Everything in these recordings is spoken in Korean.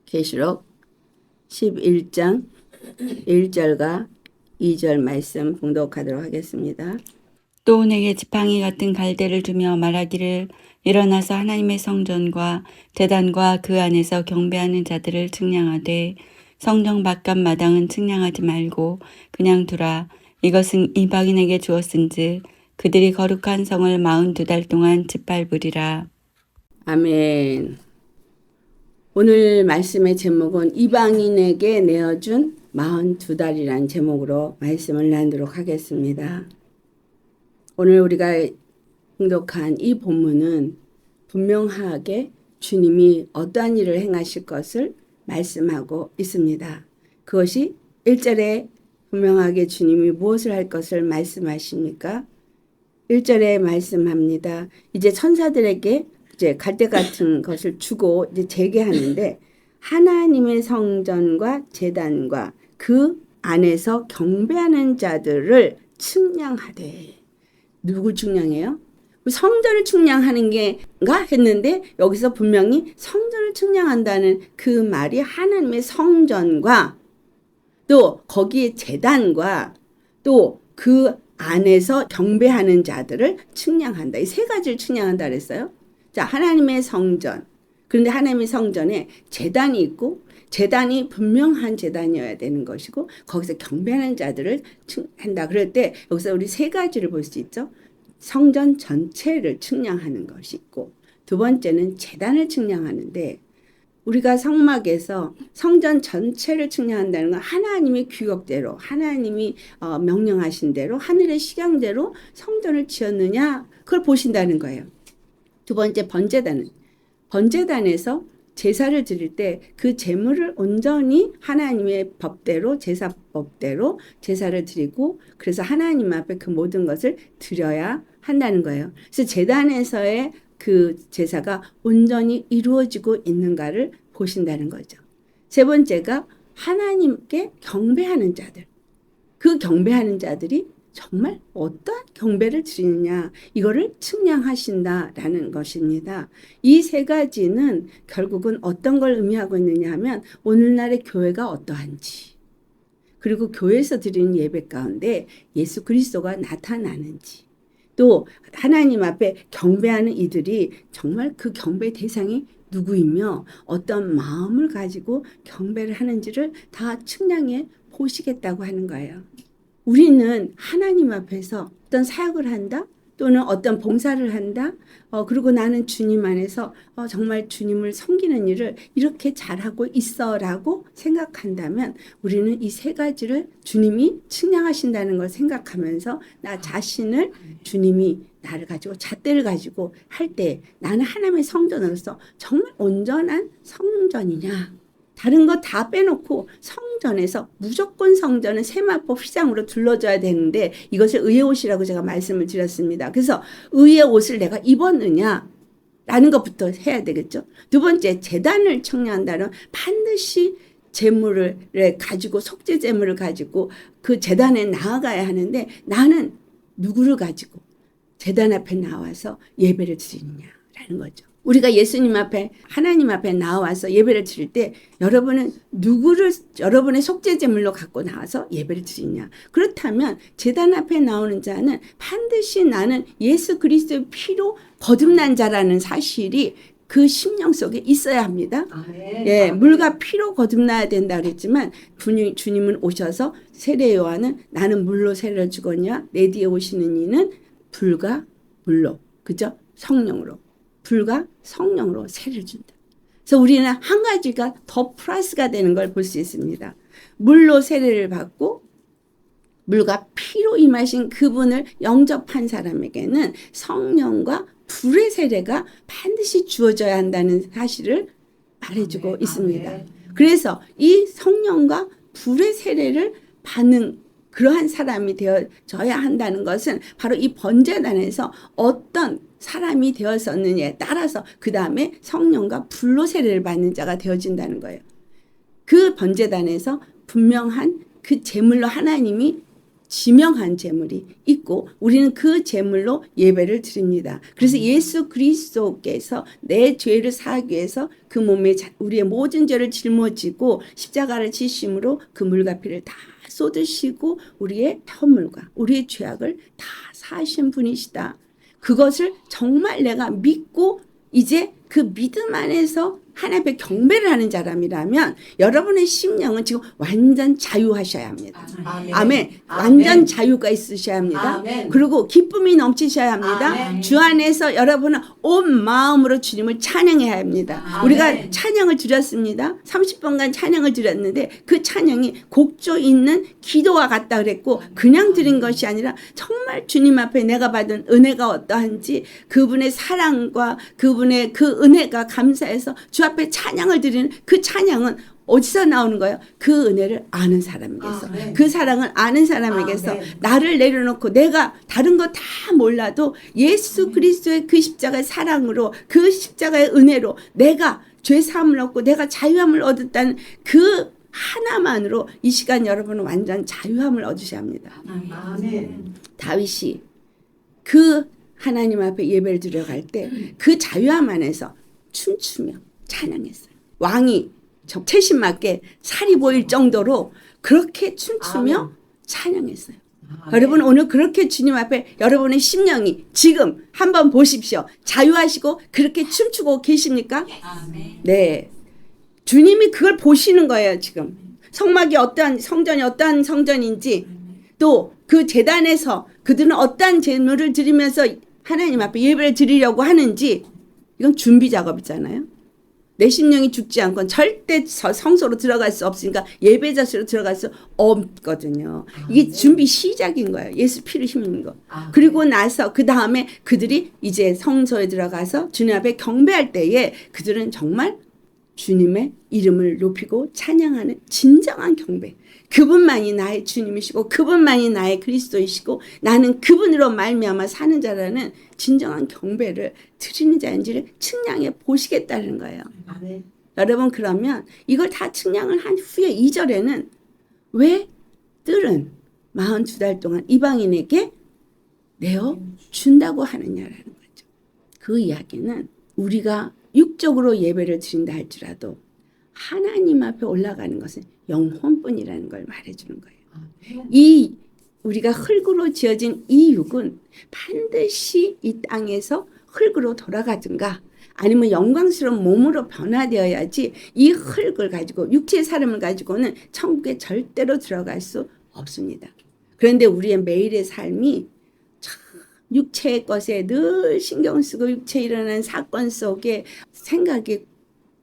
계시록 11장 1절과 2절 말씀 봉독하도록 하겠습니다. 또 내게 지팡이 같은 갈대를 주며 말하기를 일어나서 하나님의 성전과 제단과 그 안에서 경배하는 자들을 측량하되 성전 바깥 마당은 측량하지 말고 그냥 두라. 이것은 이방인에게 주었은즉 그들이 거룩한 성을 42달 동안 짓밟으리라. 아멘. 오늘 말씀의 제목은 이방인에게 내어준 42달이라는 제목으로 말씀을 나누도록 하겠습니다. 오늘 우리가 봉독한 이 본문은 분명하게 주님이 어떠한 일을 행하실 것을 말씀하고 있습니다. 그것이 1절에 분명하게 주님이 무엇을 할 것을 말씀하십니까? 1절에 말씀합니다. 이제 천사들에게 이제 갈대 같은 것을 주고 이제 재개하는데 하나님의 성전과 제단과 그 안에서 경배하는 자들을 측량하되. 누구 측량해요? 성전을 측량하는 게가 했는데 여기서 분명히 성전을 측량한다는 그 말이 하나님의 성전과 또 거기에 제단과 또 그 안에서 경배하는 자들을 측량한다. 이 세 가지를 측량한다 그랬어요. 자, 하나님의 성전. 그런데 하나님의 성전에 제단이 있고 제단이 분명한 제단이어야 되는 것이고 거기서 경배하는 자들을 한다. 그럴 때 여기서 우리 세 가지를 볼 수 있죠. 성전 전체를 측량하는 것이 있고 두 번째는 제단을 측량하는데 우리가 성막에서 성전 전체를 측량한다는 건 하나님의 규격대로 하나님이 명령하신 대로 하늘의 식양대로 성전을 지었느냐 그걸 보신다는 거예요. 두 번째 번제단에서 제사를 드릴 때 그 제물을 온전히 하나님의 법대로 제사법대로 제사를 드리고 그래서 하나님 앞에 그 모든 것을 드려야 한다는 거예요. 그래서 제단에서의 그 제사가 온전히 이루어지고 있는가를 보신다는 거죠. 세 번째가 하나님께 경배하는 자들. 그 경배하는 자들이 정말 어떠한 경배를 드리느냐 이거를 측량하신다라는 것입니다. 이 세 가지는 결국은 어떤 걸 의미하고 있느냐 하면 오늘날의 교회가 어떠한지 그리고 교회에서 드리는 예배 가운데 예수 그리스도가 나타나는지 또 하나님 앞에 경배하는 이들이 정말 그 경배 대상이 누구이며 어떤 마음을 가지고 경배를 하는지를 다 측량해 보시겠다고 하는 거예요. 우리는 하나님 앞에서 어떤 사역을 한다 또는 어떤 봉사를 한다 그리고 나는 주님 안에서 정말 주님을 섬기는 일을 이렇게 잘하고 있어라고 생각한다면 우리는 이 세 가지를 주님이 측량하신다는 걸 생각하면서 나 자신을 주님이 나를 가지고 잣대를 가지고 할 때 나는 하나님의 성전으로서 정말 온전한 성전이냐 다른 거 다 빼놓고 성전에서 무조건 성전은 세마포 휘장으로 둘러져야 되는데 이것을 의의 옷이라고 제가 말씀을 드렸습니다. 그래서 의의 옷을 내가 입었느냐 라는 것부터 해야 되겠죠. 두 번째 제단을 청량한다는 반드시 제물을 가지고 속죄 제물을 가지고 그 제단에 나아가야 하는데 나는 누구를 가지고 제단 앞에 나와서 예배를 드리느냐라는 거죠. 우리가 예수님 앞에 하나님 앞에 나와서 예배를 드릴 때 여러분은 누구를 여러분의 속죄 제물로 갖고 나와서 예배를 드리냐. 그렇다면 제단 앞에 나오는 자는 반드시 나는 예수 그리스도의 피로 거듭난 자라는 사실이 그 심령 속에 있어야 합니다. 예, 물과 피로 거듭나야 된다 그랬지만 주님은 오셔서 세례 요한은 나는 물로 세례를 주거냐 내 뒤에 오시는 이는 불과 물로 그죠? 성령으로 불과 성령으로 세례를 준다. 그래서 우리는 한 가지가 더 플러스가 되는 걸 볼 수 있습니다. 물로 세례를 받고 물과 피로 임하신 그분을 영접한 사람에게는 성령과 불의 세례가 반드시 주어져야 한다는 사실을 말해주고 있습니다. 그래서 이 성령과 불의 세례를 받는 그러한 사람이 되어져야 한다는 것은 바로 이 번제단에서 어떤 사람이 되었었느냐에 따라서 그 다음에 성령과 불로 세례를 받는 자가 되어진다는 거예요. 그 번제단에서 분명한 그 제물로 하나님이 지명한 제물이 있고 우리는 그 제물로 예배를 드립니다. 그래서 예수 그리스도께서 내 죄를 사하기 위해서 그 몸에 우리의 모든 죄를 짊어지고 십자가를 지심으로 그 물과 피를 다 쏟으시고 우리의 허물과 우리의 죄악을 다 사하신 분이시다. 그것을 정말 내가 믿고 이제 그 믿음 안에서 하나님 앞에 경배를 하는 사람이라면 여러분의 심령은 지금 완전 자유하셔야 합니다. 아멘. 완전 자유가 있으셔야 합니다. 아멘. 그리고 기쁨이 넘치셔야 합니다. 아멘. 주 안에서 여러분은 온 마음으로 주님을 찬양해야 합니다. 아멘. 우리가 찬양을 드렸습니다. 30분간 찬양을 드렸는데 그 찬양이 곡조 있는 기도와 같다 그랬고 그냥 드린 것이 아니라 정말 주님 앞에 내가 받은 은혜가 어떠한지 그분의 사랑과 그분의 그 은혜가 감사해서 주 앞에 찬양을 드리는 그 찬양은 어디서 나오는 거예요? 그 은혜를 아는 사람에게서 아멘. 그 사랑을 아는 사람에게서 아멘. 나를 내려놓고 내가 다른 거 다 몰라도 예수 그리스도의 그 십자가의 사랑으로 그 십자가의 은혜로 내가 죄 사함을 얻고 내가 자유함을 얻었다는 그 하나만으로 이 시간 여러분은 완전 자유함을 얻으셔야 합니다. 아멘. 다윗이 그 하나님 앞에 예배를 드려갈 때 그 자유함 안에서 춤추며 찬양했어요. 왕이 채심 맞게 살이 보일 정도로 그렇게 춤추며 아멘. 찬양했어요. 여러분 오늘 그렇게 주님 앞에 여러분의 심령이 지금 한번 보십시오. 자유하시고 그렇게 춤추고 계십니까? 아멘. 네. 주님이 그걸 보시는 거예요, 지금. 성막이 어떠한 성전이 어떠한 성전인지 또 그 제단에서 그들은 어떠한 제물을 드리면서 하나님 앞에 예배를 드리려고 하는지 이건 준비 작업이잖아요. 내 심령이 죽지 않고는 절대 성소로 들어갈 수 없으니까 예배자수로 들어갈 수 없거든요. 이게 준비 시작인 거예요. 예수 피를 힘입는 거. 그리고 나서 그 다음에 그들이 이제 성소에 들어가서 주님 앞에 경배할 때에 그들은 정말 주님의 이름을 높이고 찬양하는 진정한 경배. 그분만이 나의 주님이시고 그분만이 나의 그리스도이시고 나는 그분으로 말미암아 사는 자라는 진정한 경배를 드리는 자인지를 측량해 보시겠다는 거예요. 아멘. 여러분 그러면 이걸 다 측량을 한 후에 2절에는 왜 뜰은 42달 동안 이방인에게 내어준다고 하느냐라는 거죠. 그 이야기는 우리가 육적으로 예배를 드린다 할지라도 하나님 앞에 올라가는 것은 영혼뿐이라는 걸 말해주는 거예요. 이 우리가 흙으로 지어진 이 육은 반드시 이 땅에서 흙으로 돌아가든가 아니면 영광스러운 몸으로 변화되어야지 이 흙을 가지고 육체의 사람을 가지고는 천국에 절대로 들어갈 수 없습니다. 그런데 우리의 매일의 삶이 참 육체의 것에 늘 신경 쓰고 육체에 일어나는 사건 속에 생각이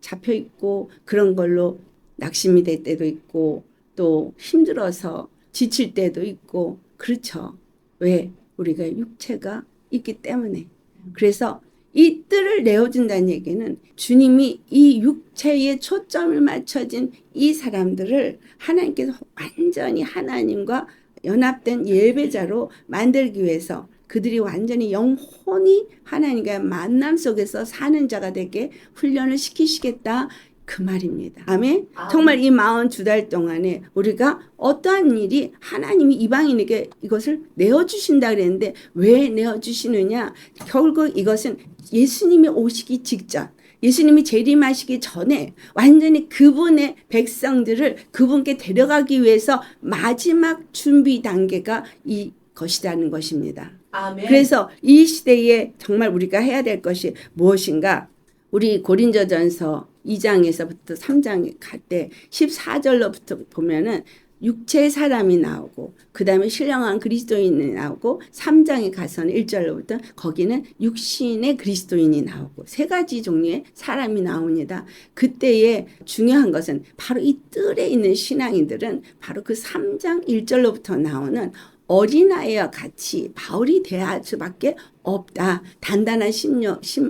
잡혀 있고 그런 걸로 낙심이 될 때도 있고 또 힘들어서 지칠 때도 있고 그렇죠. 왜? 우리가 육체가 있기 때문에. 그래서 이 뜰을 내어준다는 얘기는 주님이 이 육체에 초점을 맞춰진 이 사람들을 하나님께서 완전히 하나님과 연합된 예배자로 만들기 위해서 그들이 완전히 영혼이 하나님과의 만남 속에서 사는 자가 되게 훈련을 시키시겠다 그 말입니다. 아멘. 정말 이 42달 동안에 우리가 어떠한 일이 하나님이 이방인에게 이것을 내어주신다 그랬는데 왜 내어주시느냐. 결국 이것은 예수님이 오시기 직전 예수님이 재림하시기 전에 완전히 그분의 백성들을 그분께 데려가기 위해서 마지막 준비 단계가 이 것이라는 것입니다. 아멘. 그래서 이 시대에 정말 우리가 해야 될 것이 무엇인가? 우리 고린도전서 2장에서부터 3장에 갈 때 14절로부터 보면은 육체의 사람이 나오고 그 다음에 신령한 그리스도인이 나오고 3장에 가서는 1절로부터 거기는 육신의 그리스도인이 나오고 세 가지 종류의 사람이 나옵니다. 그때에 중요한 것은 바로 이 뜰에 있는 신앙인들은 바로 그 3장 1절로부터 나오는 어린아이와 같이 바울이 대할 수밖에 없다. 단단한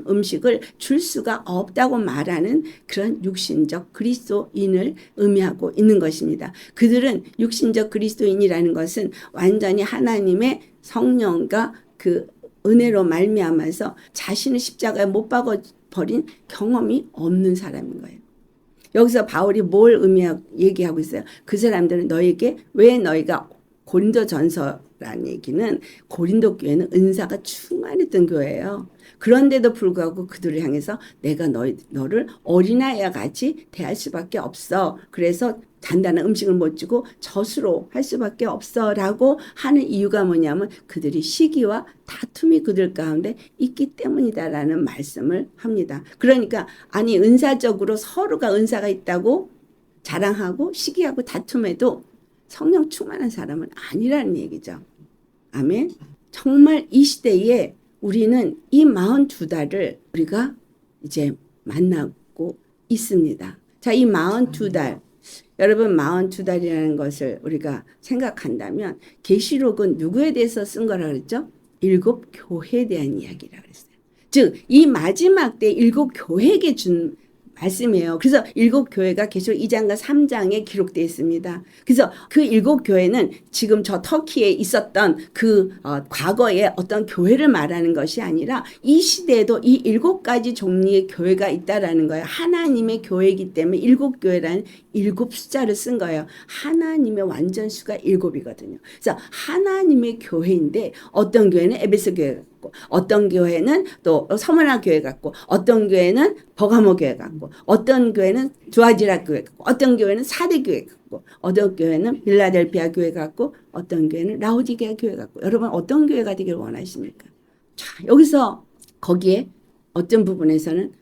음식을 줄 수가 없다고 말하는 그런 육신적 그리스도인을 의미하고 있는 것입니다. 그들은 육신적 그리스도인이라는 것은 완전히 하나님의 성령과 그 은혜로 말미암아서 자신을 십자가에 못 박아 버린 경험이 없는 사람인 거예요. 여기서 바울이 뭘 얘기하고 있어요? 그 사람들은 너에게 왜 너희가 고린도전서라는 얘기는 고린도 교회는 은사가 충만했던 교회예요. 그런데도 불구하고 그들을 향해서 내가 너를 어린아이와 같이 대할 수밖에 없어. 그래서 단단한 음식을 못 주고 젖으로 할 수밖에 없어라고 하는 이유가 뭐냐면 그들이 시기와 다툼이 그들 가운데 있기 때문이다라는 말씀을 합니다. 그러니까 아니 은사적으로 서로가 은사가 있다고 자랑하고 시기하고 다툼해도 성령 충만한 사람은 아니라는 얘기죠. 아멘. 정말 이 시대에 우리는 이 42달을 우리가 이제 만나고 있습니다. 자, 이 42달, 여러분 42달이라는 것을 우리가 생각한다면 계시록은 누구에 대해서 쓴 거라 그랬죠? 7 교회에 대한 이야기라 그랬어요. 즉, 이 마지막 때 7 교회에게 준 말씀이에요. 그래서 7 교회가 계시록 2장과 3장에 기록되어 있습니다. 그래서 그 7 교회는 지금 저 터키에 있었던 그 과거의 어떤 교회를 말하는 것이 아니라 이 시대에도 이 7가지 종류의 교회가 있다라는 거예요. 하나님의 교회이기 때문에 7 교회라는 7 숫자를 쓴 거예요. 하나님의 완전수가 7이거든요. 그래서 하나님의 교회인데 어떤 교회는 에베소 교회 같고 어떤 교회는 또 서머나 교회 같고 어떤 교회는 버가모 교회 같고 어떤 교회는 두아지라 교회 같고 어떤 교회는 사대 교회 같고 어떤 교회는 빌라델피아 교회 같고 어떤 교회는 라오디게아 교회 같고 여러분 어떤 교회가 되길 원하십니까? 자, 여기서 거기에 어떤 부분에서는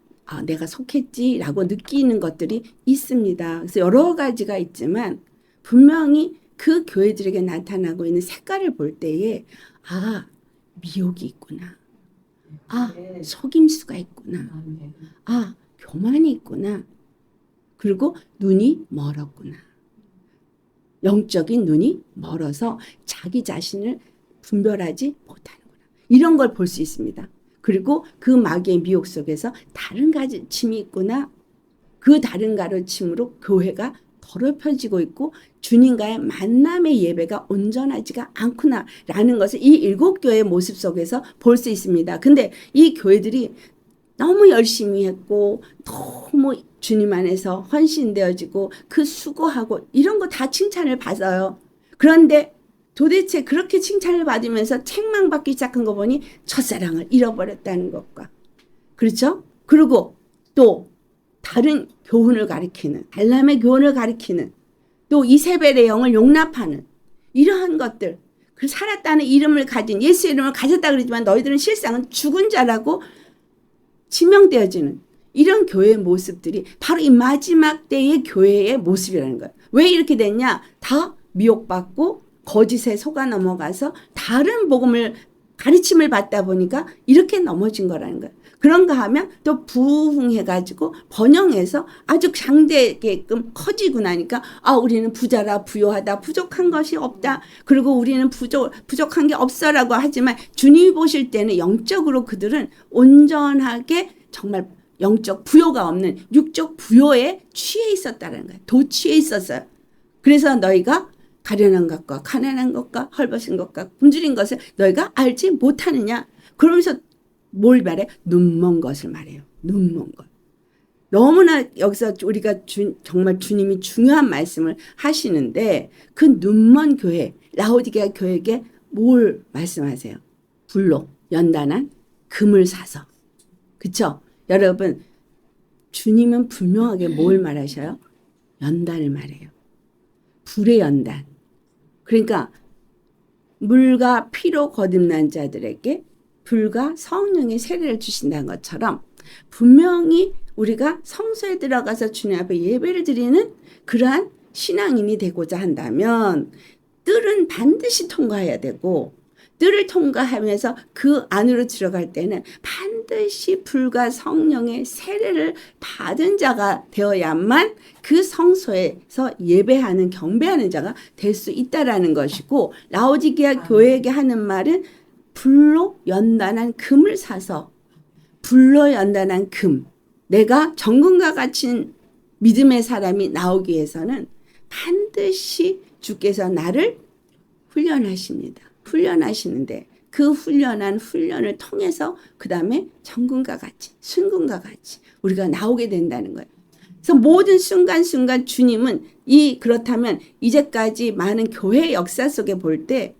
내가 속했지라고 느끼는 것들이 있습니다. 그래서 여러 가지가 있지만 분명히 그 교회들에게 나타나고 있는 색깔을 볼 때에 미혹이 있구나. 속임수가 있구나. 교만이 있구나. 그리고 눈이 멀었구나. 영적인 눈이 멀어서 자기 자신을 분별하지 못하는구나. 이런 걸 볼 수 있습니다. 그리고 그 마귀의 미혹 속에서 다른 가르침이 있구나. 그 다른 가르침으로 교회가 더럽혀지고 있고 주님과의 만남의 예배가 온전하지가 않구나라는 것을 이 7 교회의 모습 속에서 볼 수 있습니다. 근데 이 교회들이 너무 열심히 했고 너무 주님 안에서 헌신되어지고 그 수고하고 이런 거 다 칭찬을 받아요. 그런데 도대체 그렇게 칭찬을 받으면서 책망받기 시작한 거 보니 첫사랑을 잃어버렸다는 것과 그렇죠? 그리고 또 다른 교훈을 가리키는 발람의 교훈을 가리키는 또 이세벨의 영을 용납하는 이러한 것들 그 살았다는 이름을 가진 예수 이름을 가졌다 그러지만 너희들은 실상은 죽은 자라고 지명되어지는 이런 교회의 모습들이 바로 이 마지막 때의 교회의 모습이라는 거예요. 왜 이렇게 됐냐? 다 미혹받고 거짓에 속아 넘어가서 다른 복음을 가르침을 받다 보니까 이렇게 넘어진 거라는 거예요. 그런가 하면 또 부흥해가지고 번영해서 아주 장대게끔 커지고 나니까 우리는 부자라 부요하다 부족한 것이 없다. 그리고 우리는 부족한 게 없어라고 하지만 주님이 보실 때는 영적으로 그들은 온전하게 정말 영적 부요가 없는 육적 부요에 취해 있었다는 거예요. 도취해 있었어요. 그래서 너희가 가련한 것과 가난한 것과 헐벗은 것과 굶주린 것을 너희가 알지 못하느냐. 그러면서 뭘 말해? 눈먼 것을 말해요. 눈먼 것. 너무나 여기서 우리가 정말 주님이 중요한 말씀을 하시는데 그 눈먼 교회, 라오디게아 교회에게 뭘 말씀하세요? 불로 연단한 금을 사서. 그쵸? 여러분 주님은 분명하게 뭘 말하셔요? 연단을 말해요. 불의 연단. 그러니까 물과 피로 거듭난 자들에게 불과 성령의 세례를 주신다는 것처럼 분명히 우리가 성소에 들어가서 주님 앞에 예배를 드리는 그러한 신앙인이 되고자 한다면 뜰은 반드시 통과해야 되고 뜰을 통과하면서 그 안으로 들어갈 때는 반드시 불과 성령의 세례를 받은 자가 되어야만 그 성소에서 예배하는 경배하는 자가 될 수 있다라는 것이고 라오디게아 교회에게 하는 말은 불로 연단한 금을 사서 불로 연단한 금 내가 정금과 같은 믿음의 사람이 나오기 위해서는 반드시 주께서 나를 훈련하십니다. 훈련하시는데 그 훈련을 통해서 그 다음에 정금과 같이 순금과 같이 우리가 나오게 된다는 거예요. 그래서 모든 순간순간 주님은 그렇다면 이제까지 많은 교회 역사 속에 볼 때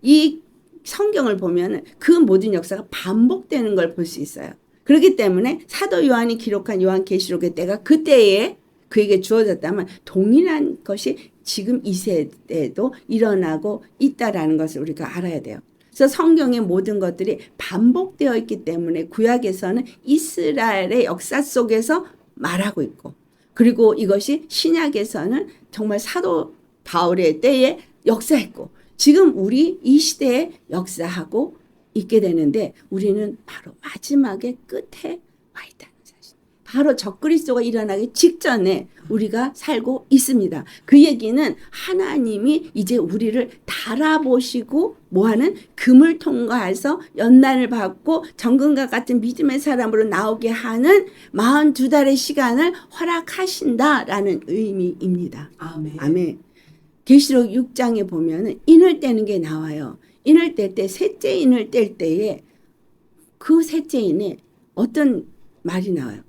이 성경을 보면 그 모든 역사가 반복되는 걸 볼 수 있어요. 그렇기 때문에 사도 요한이 기록한 요한계시록의 때가 그때에 그에게 주어졌다면 동일한 것이 지금 이 세대에도 일어나고 있다라는 것을 우리가 알아야 돼요. 그래서 성경의 모든 것들이 반복되어 있기 때문에 구약에서는 이스라엘의 역사 속에서 말하고 있고, 그리고 이것이 신약에서는 정말 사도 바울의 때에 역사했고, 지금 우리 이 시대에 역사하고 있게 되는데 우리는 바로 마지막에 끝에 와 있다는 사실. 바로 적그리스도가 일어나기 직전에 우리가 살고 있습니다. 그 얘기는 하나님이 이제 우리를 달아보시고 뭐하는 금을 통과해서 연단을 받고 정금과 같은 믿음의 사람으로 나오게 하는 42달의 시간을 허락하신다라는 의미입니다. 아멘. 아멘. 계시록 6장에 보면은 인을 떼는 게 나와요. 인을 뗄 때, 셋째 인을 뗄 때에 그 셋째 인에 어떤 말이 나와요.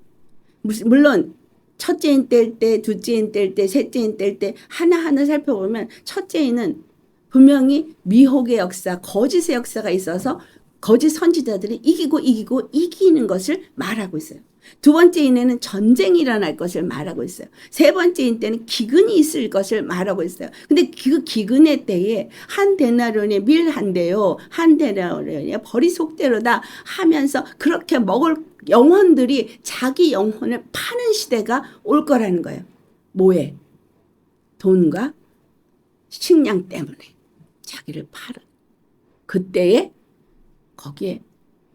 물론 첫째 인 뗄 때, 둘째 인 뗄 때, 셋째 인 뗄 때 하나하나 살펴보면 첫째 인은 분명히 미혹의 역사, 거짓의 역사가 있어서 거짓 선지자들이 이기고 이기는 것을 말하고 있어요. 두 번째 인에는 전쟁이 일어날 것을 말하고 있어요. 세 번째 인 때는 기근이 있을 것을 말하고 있어요. 근데 그 기근의 때에 한 데나리온에 밀 한 대요, 한 데나리온에 벌이 속대로다 하면서 그렇게 먹을 영혼들이 자기 영혼을 파는 시대가 올 거라는 거예요. 뭐에? 돈과 식량 때문에 자기를 파는. 그때에 거기에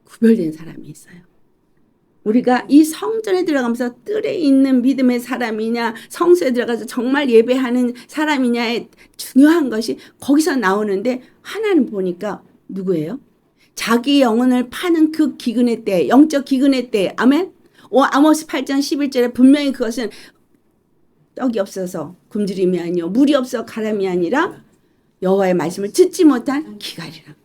구별된 사람이 있어요. 우리가 이 성전에 들어가면서 뜰에 있는 믿음의 사람이냐, 성소에 들어가서 정말 예배하는 사람이냐의 중요한 것이 거기서 나오는데, 하나는 보니까 누구예요? 자기 영혼을 파는 그 기근의 때, 영적 기근의 때. 아멘. 아모스 8장 11절에 분명히 그것은 떡이 없어서 굶주림이 아니요 물이 없어 가람이 아니라 여호와의 말씀을 듣지 못한 기갈이라.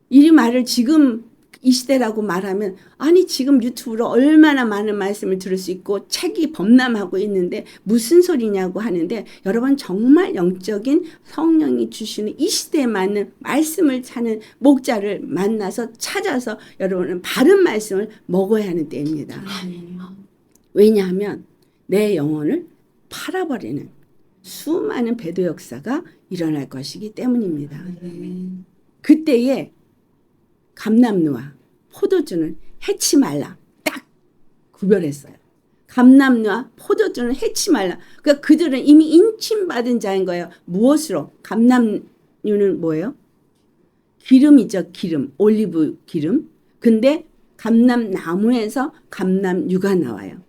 이 말을 지금 이 시대라고 말하면, 아니 지금 유튜브로 얼마나 많은 말씀을 들을 수 있고 책이 범람하고 있는데 무슨 소리냐고 하는데, 여러분 정말 영적인 성령이 주시는 이 시대에 맞는 말씀을 찾는 목자를 만나서 찾아서 여러분은 바른 말씀을 먹어야 하는 때입니다. 왜냐하면 내 영혼을 팔아버리는 수많은 배도 역사가 일어날 것이기 때문입니다. 그때에 감람류와 포도주는 해치 말라. 딱 구별했어요. 감람류와 포도주는 해치 말라. 그러니까 그들은 이미 인침받은 자인 거예요. 무엇으로? 감람류는 뭐예요? 기름이죠. 기름. 올리브 기름. 근데 감람나무에서 감람류가 나와요.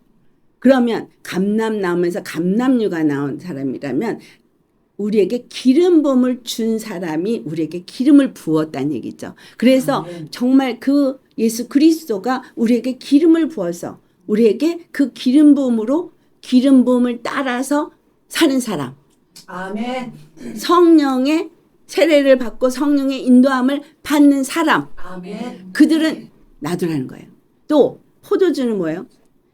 그러면 감람나무에서 감람류가 나온 사람이라면 우리에게 기름 부음을 준 사람이 우리에게 기름을 부었다는 얘기죠. 그래서 정말 그 예수 그리스도가 우리에게 기름을 부어서 우리에게 그 기름 부음으로 기름 부음을 따라서 사는 사람. 아멘. 성령의 세례를 받고 성령의 인도함을 받는 사람. 아멘. 그들은 놔두라는 거예요. 또 포도주는 뭐예요?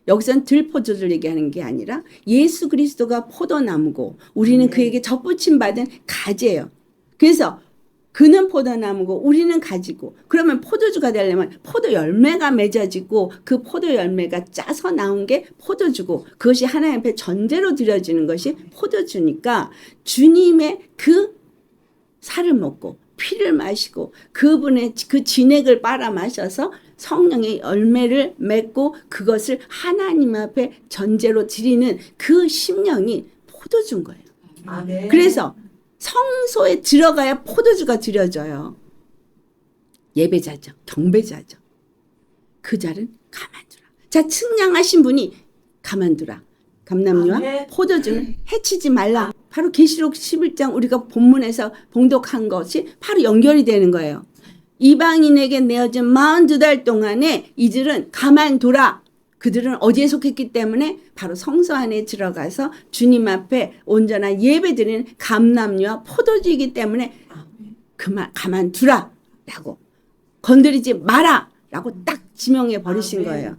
여기서는 들포도주를 얘기하는 게 아니라 예수 그리스도가 포도나무고 우리는 그에게 접붙임 받은 가지예요. 그래서 그는 포도나무고 우리는 가지고, 그러면 포도주가 되려면 포도 열매가 맺어지고 그 포도 열매가 짜서 나온 게 포도주고, 그것이 하나님 앞에 전제로 드려지는 것이 포도주니까 주님의 그 살을 먹고 피를 마시고 그분의 그 진액을 빨아 마셔서 성령의 열매를 맺고 그것을 하나님 앞에 전제로 드리는 그 심령이 포도주인 거예요. 아멘. 그래서 성소에 들어가야 포도주가 드려져요. 예배자죠. 경배자죠. 그 자는 가만두라. 자, 측량하신 분이 가만두라. 감람류와 아멘. 포도주는 해치지 말라. 바로 계시록 11장 우리가 본문에서 봉독한 것이 바로 연결이 되는 거예요. 이방인에게 내어진 42달 동안에 이들은 가만두라. 그들은 어디에 속했기 때문에 바로 성소 안에 들어가서 주님 앞에 온전한 예배드리는 감람류와 포도주이기 때문에 가만두라 라고, 건드리지 마라 라고 딱 지명해 버리신 거예요.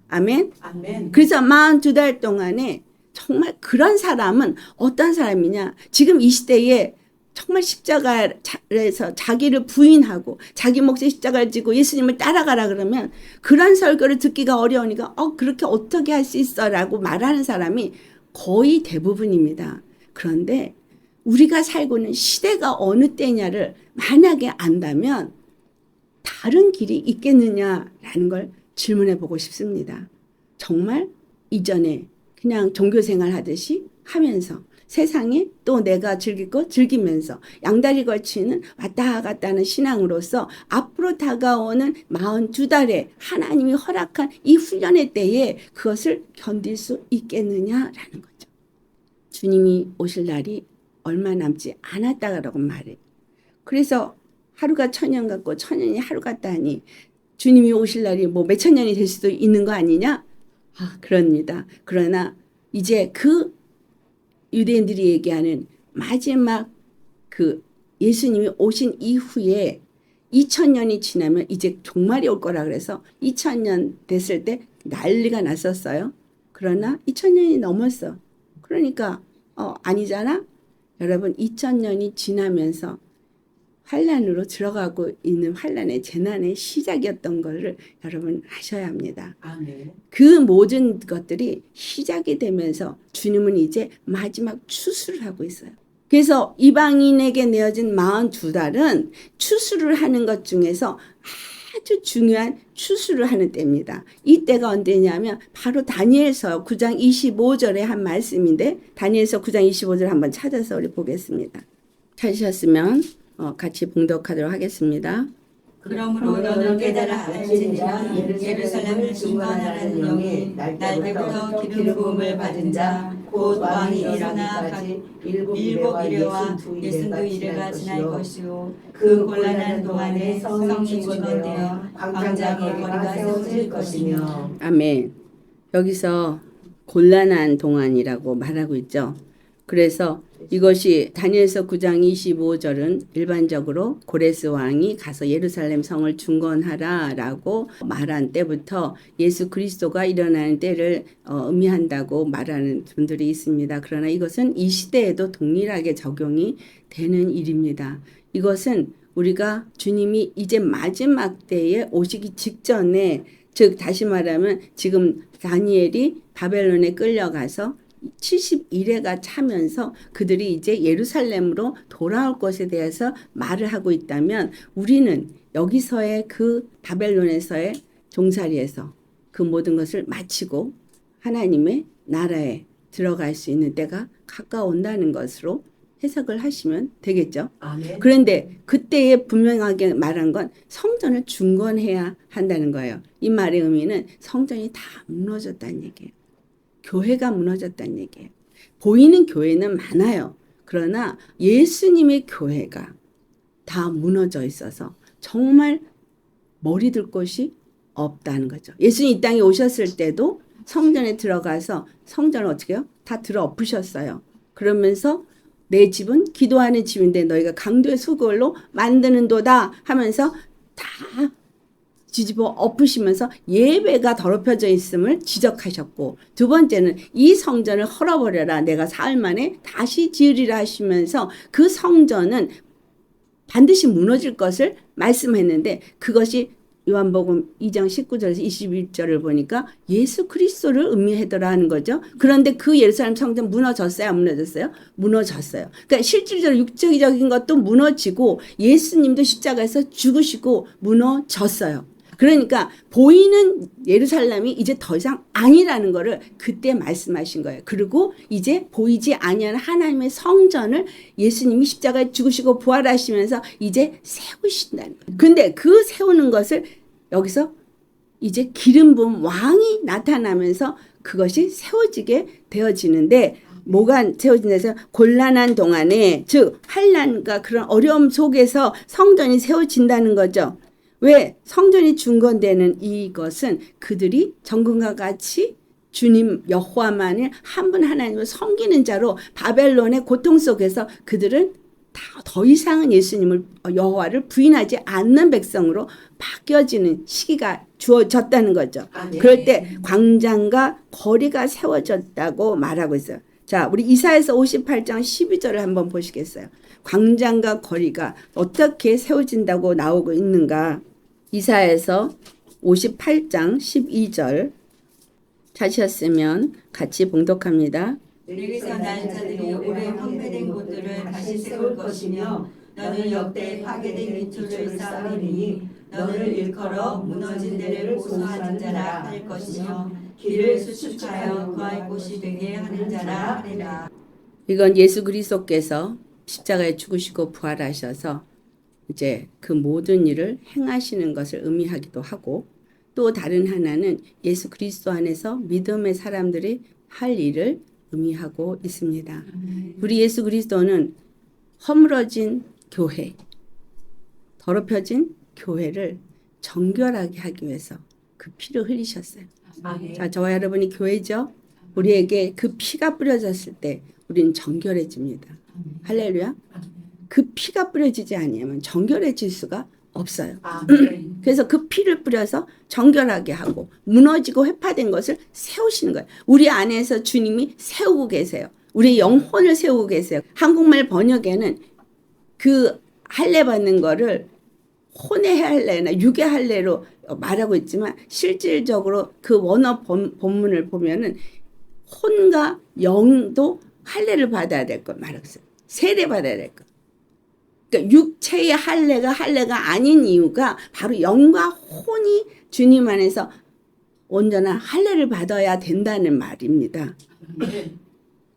아멘. 아멘. 그래서 42달 동안에 정말 그런 사람은 어떤 사람이냐? 지금 이 시대에 정말 십자가에서 자기를 부인하고 자기 몫의 십자가를 지고 예수님을 따라가라 그러면 그런 설교를 듣기가 어려우니까 그렇게 어떻게 할 수 있어? 라고 말하는 사람이 거의 대부분입니다. 그런데 우리가 살고 있는 시대가 어느 때냐를 만약에 안다면 다른 길이 있겠느냐라는 걸 질문해 보고 싶습니다. 정말 이전에 그냥 종교생활 하듯이 하면서 세상에 또 내가 즐길 거 즐기면서 양다리 걸치는 왔다 갔다 하는 신앙으로서 앞으로 다가오는 42달에 하나님이 허락한 이 훈련의 때에 그것을 견딜 수 있겠느냐라는 거죠. 주님이 오실 날이 얼마 남지 않았다라고 말해요. 그래서 하루가 천년 같고 천년이 하루 같다 하니 주님이 오실 날이 뭐 몇천 년이 될 수도 있는 거 아니냐? 그럽니다. 그러나 이제 그 유대인들이 얘기하는 마지막 그 예수님이 오신 이후에 2000년이 지나면 이제 종말이 올 거라 그래서 2000년 됐을 때 난리가 났었어요. 그러나 2000년이 넘었어. 그러니까 아니잖아. 여러분 2000년이 지나면서 환란으로 들어가고 있는 환란의 재난의 시작이었던 것을 여러분 아셔야 합니다. 아멘. 그 모든 것들이 시작이 되면서 주님은 이제 마지막 추수를 하고 있어요. 그래서 이방인에게 내어진 42달은 추수를 하는 것 중에서 아주 중요한 추수를 하는 때입니다. 이 때가 언제냐면 바로 다니엘서 9장 25절에 한 말씀인데 다니엘서 9장 25절 한번 찾아서 우리 보겠습니다. 찾으셨으면 같이 봉독하도록 하겠습니다. 그러므로 너는 깨달아 알지니라 예루살렘을 중건하는 영이 날때부터 기름 부음을 받은 자 곧 왕이 일어나 일곱 이래와 62이래가 지날 것이요 그 곤란한 동안에 성이 중건되어 광장의 거리가 세워질 것이며. 아멘. 여기서 곤란한 동안이라고 말하고 있죠. 그래서 이것이 다니엘서 9장 25절은 일반적으로 고레스 왕이 가서 예루살렘 성을 중건하라라고 말한 때부터 예수 그리스도가 일어나는 때를 의미한다고 말하는 분들이 있습니다. 그러나 이것은 이 시대에도 동일하게 적용이 되는 일입니다. 이것은 우리가 주님이 이제 마지막 때에 오시기 직전에 즉 다시 말하면 지금 다니엘이 바벨론에 끌려가서 71회가 차면서 그들이 이제 예루살렘으로 돌아올 것에 대해서 말을 하고 있다면 우리는 여기서의 그 바벨론에서의 종살이에서 그 모든 것을 마치고 하나님의 나라에 들어갈 수 있는 때가 가까운다는 것으로 해석을 하시면 되겠죠. 아멘. 그런데 그때에 분명하게 말한 건 성전을 중건해야 한다는 거예요. 이 말의 의미는 성전이 다 무너졌다는 얘기예요. 교회가 무너졌다는 얘기예요. 보이는 교회는 많아요. 그러나 예수님의 교회가 다 무너져 있어서 정말 머리 들 곳이 없다는 거죠. 예수님 이 땅에 오셨을 때도 성전에 들어가서 성전을 어떻게 해요? 다 들어 엎으셨어요. 그러면서 내 집은 기도하는 집인데 너희가 강도의 수골로 만드는도다 하면서 다 뒤집어 엎으시면서 예배가 더럽혀져 있음을 지적하셨고 두 번째는 이 성전을 헐어버려라 내가 사흘 만에 다시 지으리라 하시면서 그 성전은 반드시 무너질 것을 말씀했는데 그것이 요한복음 2장 19절에서 21절을 보니까 예수 그리스도를 의미하더라는 거죠. 그런데 그 예루살렘 성전 무너졌어요? 안 무너졌어요? 무너졌어요. 그러니까 실질적으로 육적인 것도 무너지고 예수님도 십자가에서 죽으시고 무너졌어요. 그러니까 보이는 예루살렘이 이제 더 이상 아니라는 거를 그때 말씀하신 거예요. 그리고 이제 보이지 아니하는 하나님의 성전을 예수님이 십자가에 죽으시고 부활하시면서 이제 세우신다는 거예요. 근데 그 세우는 것을 여기서 이제 기름 부은 왕이 나타나면서 그것이 세워지게 되어지는데 뭐가 세워진다서 곤란한 동안에 즉 환난과 그런 어려움 속에서 성전이 세워진다는 거죠. 왜 성전이 중건되는 이것은 그들이 정금과 같이 주님 여호와만을 한 분 하나님을 섬기는 자로 바벨론의 고통 속에서 그들은 다 더 이상은 예수님을 여호와를 부인하지 않는 백성으로 바뀌어지는 시기가 주어졌다는 거죠. 아멘. 그럴 때 광장과 거리가 세워졌다고 말하고 있어요. 자, 우리 이사야서 58장 12절을 한번 보시겠어요? 광장과 거리가 어떻게 세워진다고 나오고 있는가? 이사야서 58장 12절 찾으셨으면 같이 봉독합니다. 내게서 난 자들이 오래 황폐된 곳들을 다시 세울 것이며 너는 역대 파괴된 기초를 쌓으리니 너를 일컬어 무너진 데를 고소하는 자라 할 것이며 길을 수축하여 거할 곳이 되게 하는 자라 하리라. 이건 예수 그리스도께서 십자가에 죽으시고 부활하셔서 이제 그 모든 일을 행하시는 것을 의미하기도 하고, 또 다른 하나는 예수 그리스도 안에서 믿음의 사람들이 할 일을 의미하고 있습니다. 우리 예수 그리스도는 허물어진 교회, 더럽혀진 교회를 정결하게 하기 위해서 그 피를 흘리셨어요. 아멘. 자, 저와 여러분이 교회죠. 우리에게 그 피가 뿌려졌을 때 우리는 정결해집니다. 할렐루야. 그 피가 뿌려지지 아니하면 정결해질 수가 없어요. 아멘. 그래서 그 피를 뿌려서 정결하게 하고 무너지고 회파된 것을 세우시는 거예요. 우리 안에서 주님이 세우고 계세요. 우리 영혼을 세우고 계세요. 한국말 번역에는 그 할례 받는 거를 혼의 할례나 육의 할례로 말하고 있지만 실질적으로 그 원어 본문을 보면은 혼과 영도 할례를 받아야 될 걸 말하고 있어요. 세례 받아야 될 것. 그러니까 육체의 할례가 아닌 이유가 바로 영과 혼이 주님 안에서 온전한 할례를 받아야 된다는 말입니다.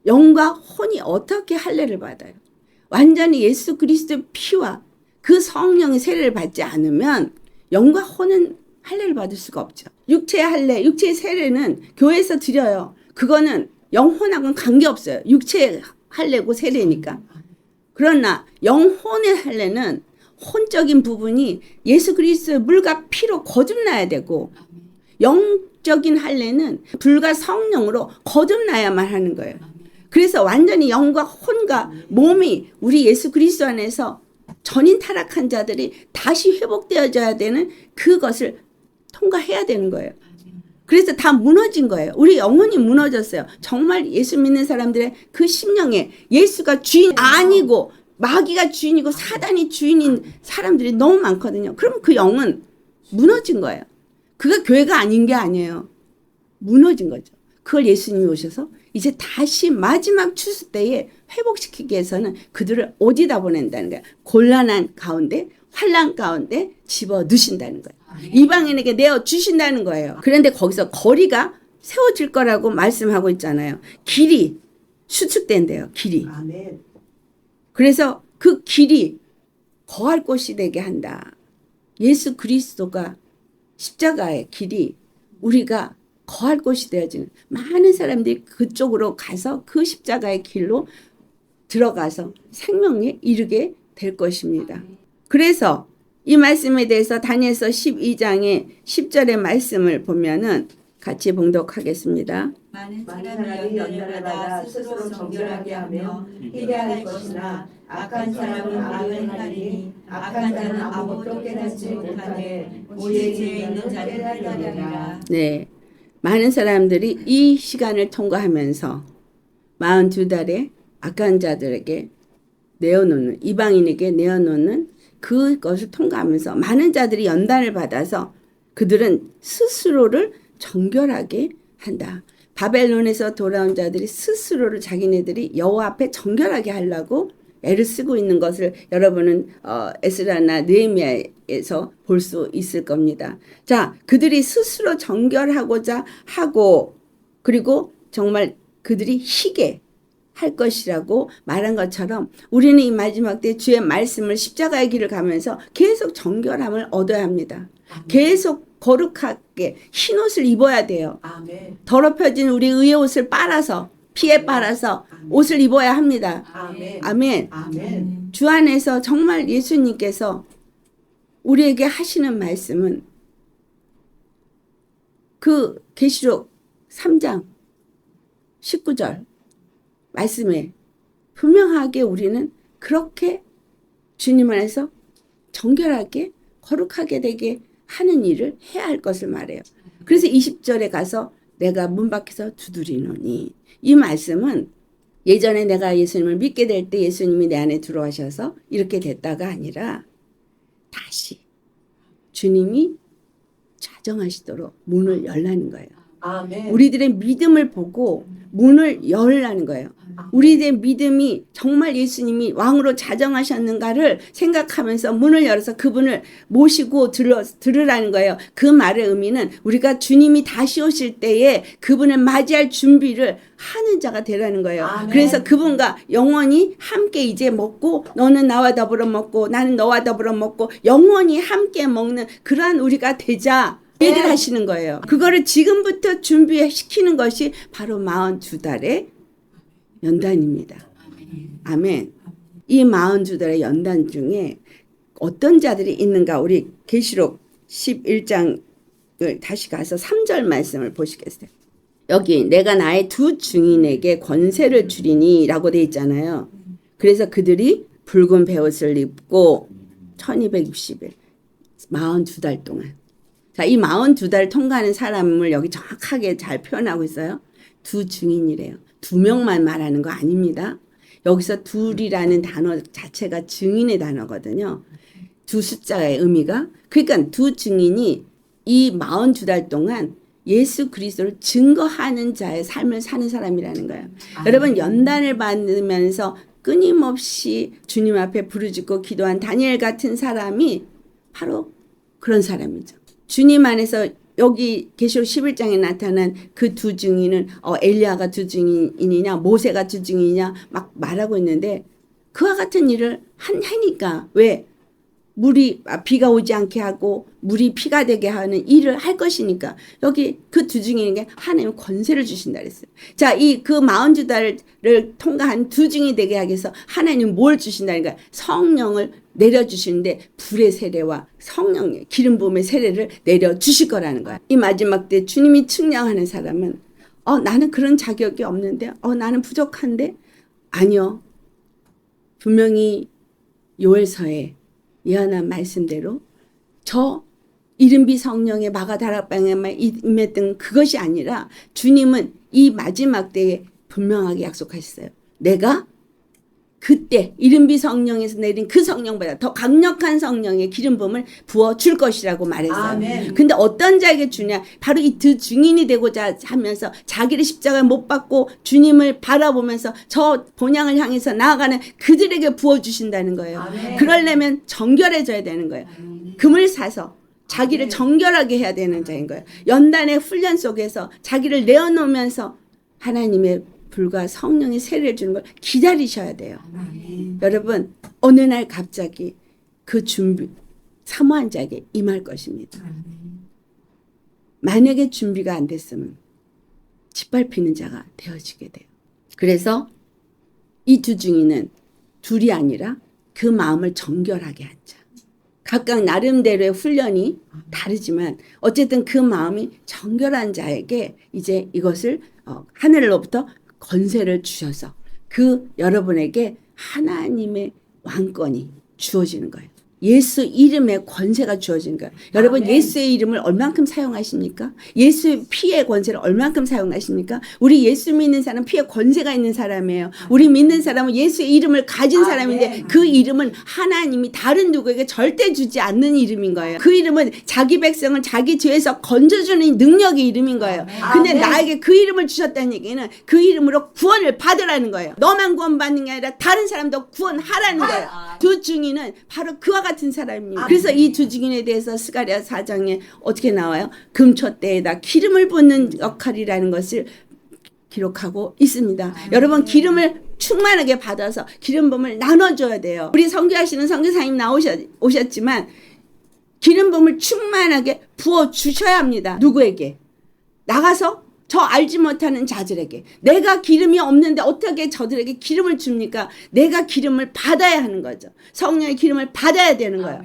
영과 혼이 어떻게 할례를 받아요? 완전히 예수 그리스도의 피와 그 성령의 세례를 받지 않으면 영과 혼은 할례를 받을 수가 없죠. 육체의 할례, 육체의 세례는 교회에서 드려요. 그거는 영혼하고는 관계없어요. 육체의 할례고 세례니까. 그러나 영혼의 할례는 혼적인 부분이 예수 그리스도의 물과 피로 거듭나야 되고, 영적인 할례는 불과 성령으로 거듭나야만 하는 거예요. 그래서 완전히 영과 혼과 몸이 우리 예수 그리스도 안에서 전인 타락한 자들이 다시 회복되어져야 되는 그것을 통과해야 되는 거예요. 그래서 다 무너진 거예요. 우리 영혼이 무너졌어요. 정말 예수 믿는 사람들의 그 심령에 예수가 주인 아니고 마귀가 주인이고 사단이 주인인 사람들이 너무 많거든요. 그럼 그 영은 무너진 거예요. 그가 교회가 아닌 게 아니에요. 무너진 거죠. 그걸 예수님이 오셔서 이제 다시 마지막 추수 때에 회복시키기 위해서는 그들을 어디다 보낸다는 거예요. 곤란한 가운데, 환난 가운데 집어 넣으신다는 거예요. 이방인에게 내어 주신다는 거예요. 그런데 거기서 거리가 세워질 거라고 말씀하고 있잖아요. 길이 수축된대요. 길이. 아멘. 그래서 그 길이 거할 곳이 되게 한다. 예수 그리스도가 십자가의 길이 우리가 거할 곳이 되어지는, 많은 사람들이 그쪽으로 가서 그 십자가의 길로 들어가서 생명에 이르게 될 것입니다. 그래서 이 말씀에 대해서 다니엘서 12장의 10절의 말씀을 보면은 같이 봉독하겠습니다. 많은 사람이 사람이 연단을 연단을 받아 받아 스스로 정결하게 하며 희대할 것이나 악한 사람은 악을 하리니 악한 자는 아무것도 깨닫지 못하되 오직 죄 있는 자를 깨달으리라. 네, 많은 사람들이 이 시간을 통과하면서 42달에 악한 자들에게 내어놓는, 이방인에게 내어놓는 그것을 통과하면서 많은 자들이 연단을 받아서 그들은 스스로를 정결하게 한다. 바벨론에서 돌아온 자들이 스스로를 자기네들이 여호와 앞에 정결하게 하려고 애를 쓰고 있는 것을 여러분은 에스라나 느헤미야에서 볼 수 있을 겁니다. 자, 그들이 스스로 정결하고자 하고, 그리고 정말 그들이 희게 할 것이라고 말한 것처럼 우리는 이 마지막 때 주의 말씀을 십자가의 길을 가면서 계속 정결함을 얻어야 합니다. 계속 거룩하게 흰 옷을 입어야 돼요. 아멘. 더럽혀진 우리 의의 옷을 빨아서, 피에 빨아서 옷을 입어야 합니다. 아멘. 아멘. 아멘. 주 안에서 정말 예수님께서 우리에게 하시는 말씀은 그 계시록 3장 19절 말씀에 분명하게 우리는 그렇게 주님 안에서 정결하게 거룩하게 되게 하는 일을 해야 할 것을 말해요. 그래서 20절에 가서 내가 문 밖에서 두드리노니, 이 말씀은 예전에 내가 예수님을 믿게 될 때 예수님이 내 안에 들어오셔서 이렇게 됐다가 아니라 다시 주님이 좌정하시도록 문을 열라는 거예요. 아멘. 우리들의 믿음을 보고 문을 열라는 거예요. 우리들의 믿음이 정말 예수님이 왕으로 자정하셨는가를 생각하면서 문을 열어서 그분을 모시고 들으라는 거예요. 그 말의 의미는 우리가 주님이 다시 오실 때에 그분을 맞이할 준비를 하는 자가 되라는 거예요. 아멘. 그래서 그분과 영원히 함께 이제 먹고, 너는 나와 더불어 먹고 나는 너와 더불어 먹고 영원히 함께 먹는 그러한 우리가 되자 얘기를 하시는 거예요. 그거를 지금부터 준비시키는 것이 바로 42달의 연단입니다. 아멘. 이 42달의 연단 중에 어떤 자들이 있는가, 우리 계시록 11장을 다시 가서 3절 말씀을 보시겠어요? 여기 내가 나의 두 증인에게 권세를 주리니 라고 돼 있잖아요. 그래서 그들이 붉은 베옷을 입고 1260일 42달 동안, 자, 이 42달 통과하는 사람을 여기 정확하게 잘 표현하고 있어요. 두 증인이래요. 두 명만 말하는 거 아닙니다. 여기서 둘이라는 단어 자체가 증인의 단어거든요. 두 숫자의 의미가. 그러니까 두 증인이 이 42달 동안 예수 그리스도를 증거하는 자의 삶을 사는 사람이라는 거예요. 여러분, 연단을 받으면서 끊임없이 주님 앞에 부르짖고 기도한 다니엘 같은 사람이 바로 그런 사람이죠. 주님 안에서 여기 계시록 11장에 나타난 그 두 증인은 엘리야가 두 증인이냐 모세가 두 증인이냐 막 말하고 있는데, 그와 같은 일을 하니까, 왜? 비가 오지 않게 하고 물이 피가 되게 하는 일을 할 것이니까 여기 그 두 증인에게 하나님은 권세를 주신다 그랬어요. 자, 이 그 42달을 통과한 두 증인이 되게 하기 위해서 하나님은 뭘 주신다니까? 성령을 내려주시는데 불의 세례와 성령의 기름 부음의 세례를 내려주실 거라는 거야. 이 마지막 때 주님이 측량하는 사람은 나는 그런 자격이 없는데, 나는 부족한데, 아니요. 분명히 요엘서에 예언한 말씀대로 저 이른비 성령의 마가다락방에만 임했던 그것이 아니라 주님은 이 마지막 때에 분명하게 약속하셨어요. 내가 그때 이른비 성령에서 내린 그 성령보다 더 강력한 성령의 기름 부음을 부어 줄 것이라고 말했어요. 아멘. 근데 어떤 자에게 주냐? 바로 이 두 증인이 되고자 하면서 자기를 십자가에 못 박고 주님을 바라보면서 저 본향을 향해서 나아가는 그들에게 부어 주신다는 거예요. 아멘. 그러려면 정결해져야 되는 거예요. 금을 사서 자기를 정결하게 해야 되는 자인 거예요. 연단의 훈련 속에서 자기를 내어놓으면서 하나님의 불과 성령의 세례를 주는 걸 기다리셔야 돼요. 여러분, 어느 날 갑자기 그 준비, 사모한 자에게 임할 것입니다. 만약에 준비가 안 됐으면 짓밟히는 자가 되어지게 돼요. 그래서 이 두 증인은 둘이 아니라 그 마음을 정결하게 한 자. 각각 나름대로의 훈련이 다르지만 어쨌든 그 마음이 정결한 자에게 이제 이것을 하늘로부터 권세를 주셔서 그 여러분에게 하나님의 왕권이 주어지는 거예요. 예수 이름의 권세가 주어지는 거예요. 여러분, 아멘. 예수의 이름을 얼만큼 사용하십니까? 예수의 피의 권세를 얼만큼 사용하십니까? 우리 예수 믿는 사람 피의 권세가 있는 사람이에요. 우리 믿는 사람은 예수의 이름을 가진 아멘. 사람인데 그 이름은 하나님이 다른 누구에게 절대 주지 않는 이름인 거예요. 그 이름은 자기 백성을 자기 죄에서 건져주는 능력의 이름인 거예요. 근데 아멘. 나에게 그 이름을 주셨다는 얘기는 그 이름으로 구원을 받으라는 거예요. 너만 구원받는 게 아니라 다른 사람도 구원하라는 거예요. 두 증인은 바로 그와 같은 사람입니다. 그래서 이 두 증인에 대해서 스가랴 4장에 어떻게 나와요? 금촛대에다 기름을 붓는 역할이라는 것을 기록하고 있습니다. 여러분, 기름을 충만하게 받아서 기름 부음을 나눠줘야 돼요. 우리 선교하시는 선교사님 오셨지만 기름 부음을 충만하게 부어 주셔야 합니다. 누구에게? 나가서 저 알지 못하는 자들에게. 내가 기름이 없는데 어떻게 저들에게 기름을 줍니까? 내가 기름을 받아야 하는 거죠. 성령의 기름을 받아야 되는 거예요.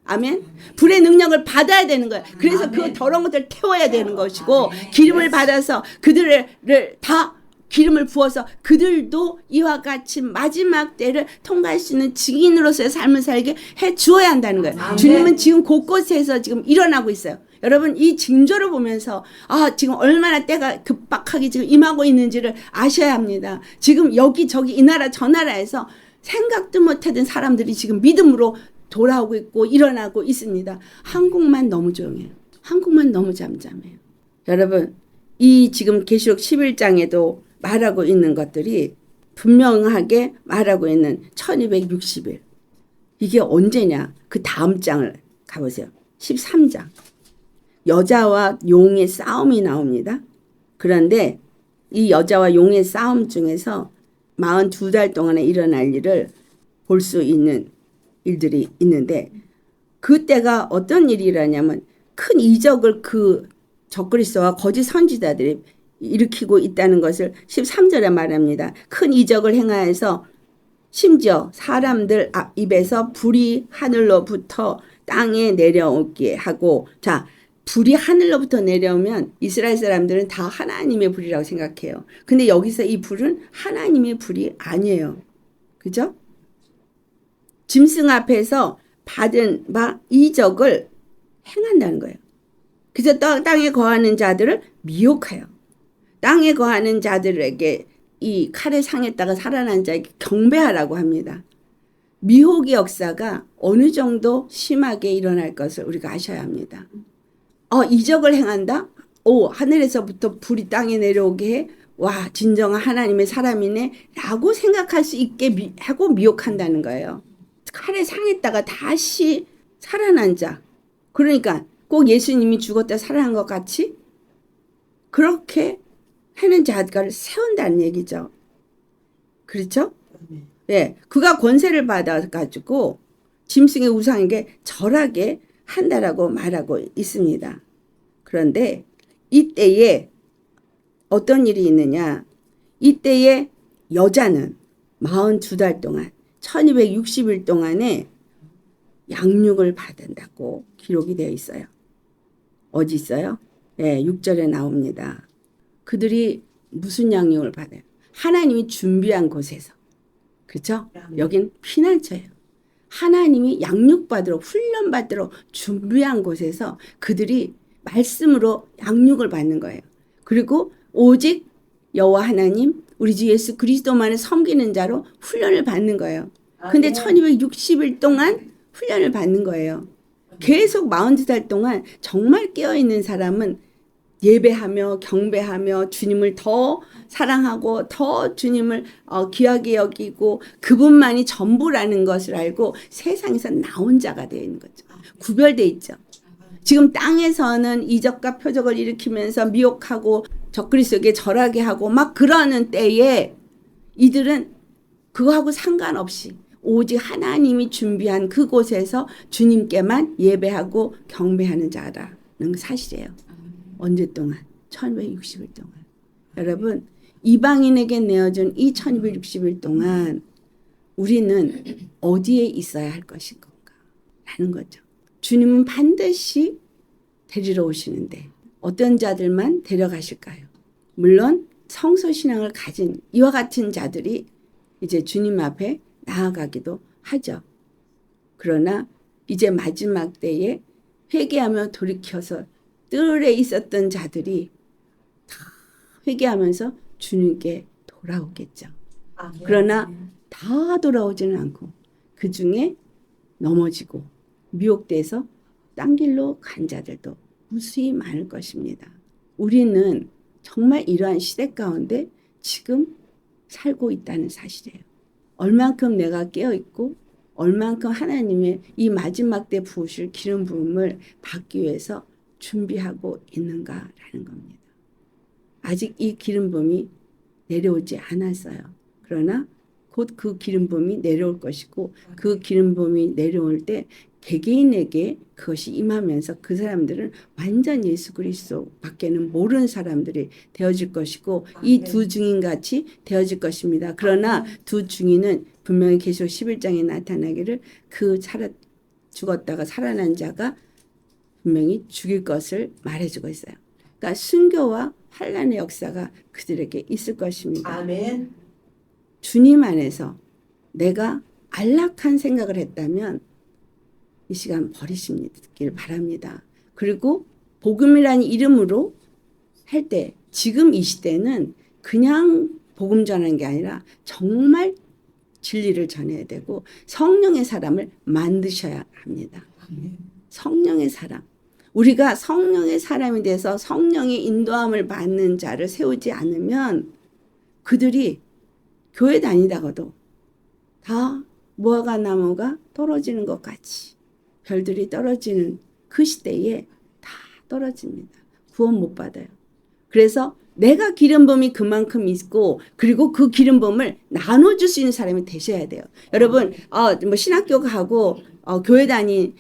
아멘. 불의 능력을 받아야 되는 거예요. 그래서 그 더러운 것들을 태워야 되는 것이고, 기름을 받아서 그들을 다 기름을 부어서 그들도 이와 같이 마지막 때를 통과할 수 있는 증인으로서의 삶을 살게 해 주어야 한다는 거예요. 아멘. 주님은 지금 곳곳에서 지금 일어나고 있어요. 여러분 이 징조를 보면서 지금 얼마나 때가 급박하게 지금 임하고 있는지를 아셔야 합니다. 지금 여기저기 이 나라 저 나라에서 생각도 못하던 사람들이 지금 믿음으로 돌아오고 있고 일어나고 있습니다. 한국만 너무 조용해요. 한국만 너무 잠잠해요. 여러분 이 지금 계시록 11장에도 말하고 있는 것들이 분명하게 말하고 있는 1260일. 이게 언제냐? 그 다음 장을 가보세요. 13장. 여자와 용의 싸움이 나옵니다. 그런데 이 여자와 용의 싸움 중에서 42달 동안에 일어날 일을 볼 수 있는 일들이 있는데 그때가 어떤 일이라냐면 큰 이적을 그 적그리스도와 거짓 선지자들이 일으키고 있다는 것을 13절에 말합니다. 큰 이적을 행하여서 심지어 사람들 입에서 불이 하늘로부터 땅에 내려오게 하고 자 불이 하늘로부터 내려오면 이스라엘 사람들은 다 하나님의 불이라고 생각해요. 근데 여기서 이 불은 하나님의 불이 아니에요. 그죠? 짐승 앞에서 받은 바 이적을 행한다는 거예요. 그래서 땅에 거하는 자들을 미혹해요. 땅에 거하는 자들에게 이 칼에 상했다가 살아난 자에게 경배하라고 합니다. 미혹의 역사가 어느 정도 심하게 일어날 것을 우리가 아셔야 합니다. 이적을 행한다? 하늘에서부터 불이 땅에 내려오게 해? 와, 진정한 하나님의 사람이네? 라고 생각할 수 있게 하고 미혹한다는 거예요. 칼에 상했다가 다시 살아난 자. 그러니까 꼭 예수님이 죽었다 살아난 것 같이 그렇게 하는 자들을 세운다는 얘기죠. 그렇죠? 네, 그가 권세를 받아가지고 짐승의 우상에게 절하게 한다라고 말하고 있습니다. 그런데 이때에 어떤 일이 있느냐? 이때에 여자는 42달 동안 1260일 동안에 양육을 받는다고 기록이 되어 있어요. 어디 있어요? 네, 6절에 나옵니다. 그들이 무슨 양육을 받아요? 하나님이 준비한 곳에서. 그렇죠? 여긴 피난처예요. 하나님이 양육받으러 훈련받으러 준비한 곳에서 그들이 말씀으로 양육을 받는 거예요. 그리고 오직 여호와 하나님 우리 주 예수 그리스도만을 섬기는 자로 훈련을 받는 거예요. 근데 1260일 동안 훈련을 받는 거예요. 계속 42달 동안 정말 깨어있는 사람은 예배하며 경배하며 주님을 더 사랑하고 더 주님을 귀하게 여기고 그분만이 전부라는 것을 알고 세상에서 나온 자가 되어 있는 거죠. 구별되어 있죠. 지금 땅에서는 이적과 표적을 일으키면서 미혹하고 적그리스도에게 절하게 하고 막 그러는 때에 이들은 그거하고 상관없이 오직 하나님이 준비한 그곳에서 주님께만 예배하고 경배하는 자라는 사실이에요. 언제 동안? 1260일 동안. 여러분 이방인에게 내어준 이 1260일 동안 우리는 어디에 있어야 할 것인 건가? 라는 거죠. 주님은 반드시 데리러 오시는데 어떤 자들만 데려가실까요? 물론 성소신앙을 가진 이와 같은 자들이 이제 주님 앞에 나아가기도 하죠. 그러나 이제 마지막 때에 회개하며 돌이켜서 뜰에 있었던 자들이 다 회개하면서 주님께 돌아오겠죠. 그러나 다 돌아오지는 않고 그 중에 넘어지고 미혹돼서 딴 길로 간 자들도 무수히 많을 것입니다. 우리는 정말 이러한 시대 가운데 지금 살고 있다는 사실이에요. 얼만큼 내가 깨어있고 얼만큼 하나님의 이 마지막 때 부으실 기름 부음을 받기 위해서 준비하고 있는가라는 겁니다. 아직 이 기름 부음이 내려오지 않았어요. 그러나 곧 그 기름 부음이 내려올 것이고 그 기름 부음이 내려올 때 개개인에게 그것이 임하면서 그 사람들은 완전 예수 그리스도 밖에는 모르는 사람들이 되어질 것이고 이 두 증인같이 되어질 것입니다. 그러나 두 증인은 분명히 계시록 11장에 나타나기를 그 죽었다가 살아난 자가 분명히 죽일 것을 말해주고 있어요. 그러니까 순교와 환란의 역사가 그들에게 있을 것입니다. 아멘. 주님 안에서 내가 안락한 생각을 했다면 이 시간 버리시길 바랍니다. 그리고 복음이라는 이름으로 할 때 지금 이 시대는 그냥 복음 전하는 게 아니라 정말 진리를 전해야 되고 성령의 사람을 만드셔야 합니다. 성령의 사람. 우리가 성령의 사람이 돼서 성령의 인도함을 받는 자를 세우지 않으면 그들이 교회 다니다가도 다 무화과 나무가 떨어지는 것 같이 별들이 떨어지는 그 시대에 다 떨어집니다. 구원 못 받아요. 그래서 내가 기름 부음이 그만큼 있고 그리고 그 기름 부음을 나눠줄 수 있는 사람이 되셔야 돼요. 여러분 뭐 신학교 가고 교회 다니는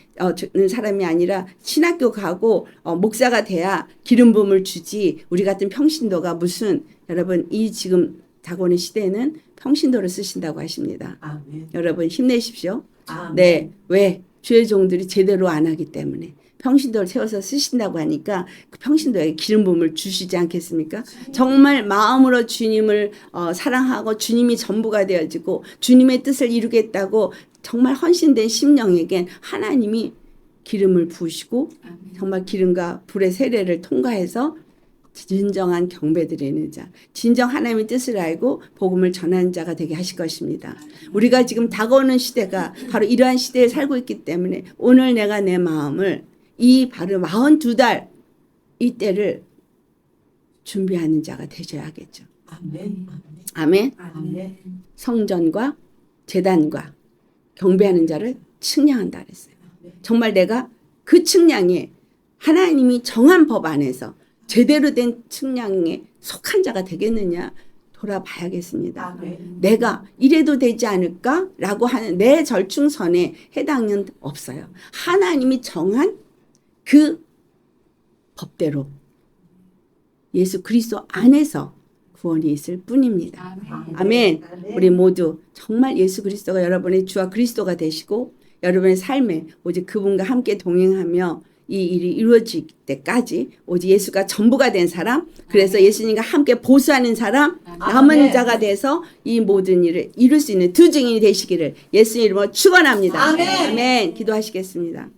사람이 아니라 신학교 가고 목사가 돼야 기름 부음을 주지 우리 같은 평신도가 무슨 여러분 이 지금 다고는 시대에는 평신도를 쓰신다고 하십니다. 아멘. 여러분 힘내십시오. 아멘. 네, 왜? 주의 종들이 제대로 안 하기 때문에 평신도를 세워서 쓰신다고 하니까 그 평신도에게 기름 부음을 주시지 않겠습니까? 정말 마음으로 주님을 사랑하고 주님이 전부가 되어지고 주님의 뜻을 이루겠다고 정말 헌신된 심령에겐 하나님이 기름을 부으시고 정말 기름과 불의 세례를 통과해서 진정한 경배드리는 자, 진정 하나님의 뜻을 알고 복음을 전하는 자가 되게 하실 것입니다. 우리가 지금 다가오는 시대가 바로 이러한 시대에 살고 있기 때문에 오늘 내가 내 마음을 이 바로 42달 이 때를 준비하는 자가 되셔야 하겠죠. 아멘. 아멘. 아멘. 성전과 제단과 경배하는 자를 측량한다 그랬어요. 정말 내가 그 측량에 하나님이 정한 법 안에서 제대로 된 측량에 속한 자가 되겠느냐 돌아봐야겠습니다. 아멘. 내가 이래도 되지 않을까라고 하는 내 절충선에 해당은 없어요. 하나님이 정한 그 법대로 예수 그리스도 안에서 구원이 있을 뿐입니다. 아멘. 우리 모두 정말 예수 그리스도가 여러분의 주와 그리스도가 되시고 여러분의 삶에 오직 그분과 함께 동행하며 이 일이 이루어질 때까지 오직 예수가 전부가 된 사람, 그래서 예수님과 함께 보수하는 사람, 남은 자가 돼서 이 모든 일을 이룰 수 있는 두 증인이 되시기를 예수님 이름으로 축원합니다. 아멘. 아멘. 기도하시겠습니다.